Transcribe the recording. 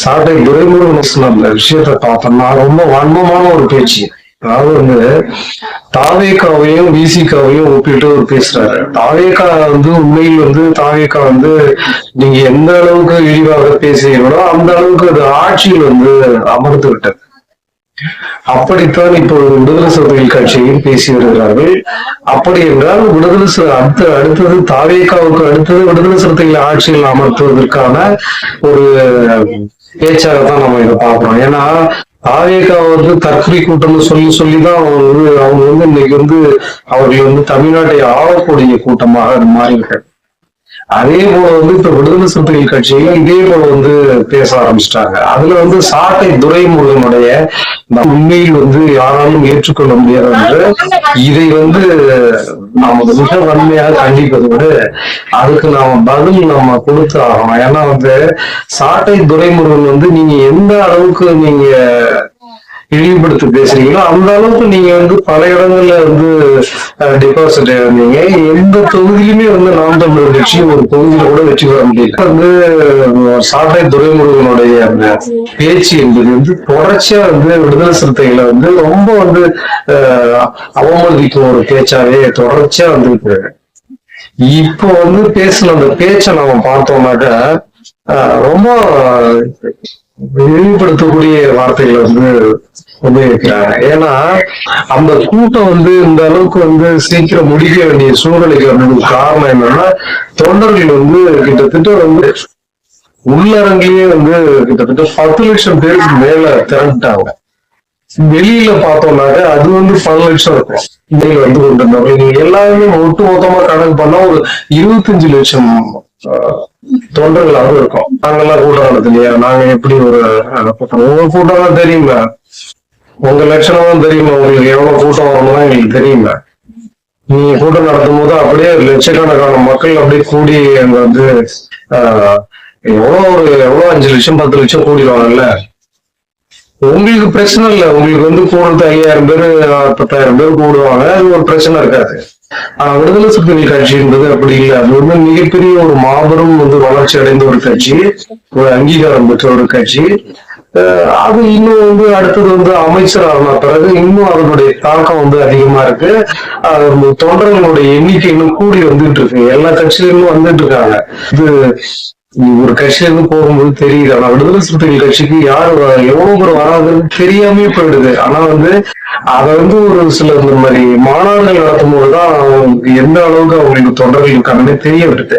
சாட்டை துரைமுருகன் அந்த விஷயத்த பார்த்தோம்னா ரொம்ப வன்மமான ஒரு பேச்சு. அதாவது வந்து தாவேக்காவையும் விசிகாவையும் ஒப்பிட்டு அவர் பேசுறாரு. தாவேக்கா வந்து உண்மையில் வந்து தாவேக்கா வந்து நீங்க எந்த அளவுக்கு இழிவாக பேசுகிறீங்களோ அந்த அளவுக்கு அது ஆட்சியில் வந்து அமர்ந்து விட்டது. அப்படித்தான் இப்போ விடுதலை சிறுத்தைகள் கட்சியில் பேசி வருகிறார்கள். அப்படி என்றால் விடுதலை அடுத்தது தாவேக்காவுக்கு அடுத்தது விடுதலை சிறுத்தைகளை ஆட்சியில் அமர்த்துவதற்கான ஒரு பேச்சாகத்தான் நம்ம இதை பார்க்கிறோம். ஏன்னா தாவேக்கா வந்து தற்கொலை கூட்டம்னு சொல்லிதான் அவங்க வந்து இன்னைக்கு வந்து அவர்கள் வந்து தமிழ்நாட்டை ஆளக்கூடிய கூட்டமாக மாறிவிட்டார். அதே போல வந்து இப்ப விடுதலை சிறுத்தைகள் கட்சியும் இதே போல வந்து பேச ஆரம்பிச்சிட்டாங்க. அதுல வந்து சாட்டை துரைமுருகனுடைய உண்மையில் வந்து யாராலும் ஏற்றுக்கொள்ள முடியாது என்று இதை வந்து நாம மிக வன்மையாக கண்டிப்பதை விட அதுக்கு நாம பதில் நம்ம கொடுத்து ஆகணும். ஏன்னா வந்து சாட்டை துரைமுருகன் வந்து நீங்க எந்த அளவுக்கு நீங்க இழிவுபடுத்தி பேசுறீங்களோ அந்த அளவுக்கு நீங்க வந்து பல இடங்கள்ல வந்து டெபாசிட் இருந்தீங்க. எந்த தொகுதியிலுமே வந்து நாம் தமிழர் கட்சி ஒரு தொகுதியில கூட வெற்றி பெற முடியல. வந்து சாட்டை துரைமுருகனுடைய அந்த பேச்சு என்பது வந்து தொடர்ச்சியா வந்து விடுதலை சிறுத்தைகளை வந்து ரொம்ப வந்து அவமதிக்கும் ஒரு பேச்சாவே தொடர்ச்சியா வந்து இப்போ வந்து பேசின அந்த பேச்சை நம்ம பார்த்தோம்னாக்க ரொம்ப இழிவுபடுத்தக்கூடிய வார்த்தைகளை வந்து உபயோகிக்கிறாங்க. ஏன்னா அந்த கூட்டம் வந்து இந்த அளவுக்கு வந்து சீக்கிரம் முடிக்க வேண்டிய சூழ்நிலைக்கு வந்ததுக்கு காரணம் என்னன்னா தொண்டர்கள் வந்து கிட்டத்தட்ட வந்து உள்ளரங்கிலேயே வந்து கிட்டத்தட்ட 10 லட்சம் பேருக்கு மேல திரண்டுட்டாங்க. வெளியில பார்த்தோம்னாக்க அது வந்து 10 லட்சம் இருக்கும். வெளியில வந்து கொண்டிருந்தவங்க நீங்க எல்லாருமே ஒட்டு மொத்தமா கணக்கு பண்ணா ஒரு 25 லட்சம் தொண்டர்களாக இருக்கும். நாங்கெல்லாம் கூட்டம் நடத்தலையா? நாங்க எப்படி ஒரு உங்க கூட்டம் தான் தெரியுமா? உங்க லட்சணமும் தெரியுமா? உங்களுக்கு எவ்வளவு கூட்டம் வரணும் எங்களுக்கு தெரியுமா? நீங்க கூட்டம் நடத்தும் போது அப்படியே லட்சக்கணக்கான மக்கள் அப்படியே கூடி அங்க வந்து எவ்வளவு 5 லட்சம் 10 லட்சம் கூடிடுவாங்கல்ல. உங்களுக்கு பிரச்சனை இல்லை. உங்களுக்கு வந்து கூடுறது 5000 பேர் 10,000 பேர் கூடுவாங்க. அது ஒரு பிரச்சனை இருக்காது. விடுதலை சிறுத்தைகள் கட்சி என்பது அப்படி இல்லை. அது வந்து மிகப்பெரிய ஒரு மாபெரும் வந்து வளர்ச்சி அடைந்த ஒரு கட்சி, ஒரு அங்கீகாரம் பெற்ற ஒரு கட்சி. அது இன்னும் வந்து அடுத்தது வந்து அமைச்சர் ஆன பிறகு இன்னும் அதனுடைய தாக்கம் வந்து அதிகமா இருக்கு. தொண்டர்களுடைய எண்ணிக்கை இன்னும் கூடி வந்துட்டு இருக்கு. எல்லா கட்சியிலும் வந்துட்டு இருக்காங்க. இது ஒரு கட்சியில இருந்து போகும்போது தெரியுது. ஆனா விடுதலை சிறுத்தைகள் கட்சிக்கு யாரு எவ்வளவு பேர் வராதுன்னு தெரியாமே போயிடுது. ஆனா வந்து அதை வந்து ஒரு சில இந்த மாதிரி மாநாடுகள் நடத்தும் போதுதான் எந்த அளவுக்கு அவங்களுக்கு தொண்டர்கள் இருக்காங்கன்னு தெரிய வருது.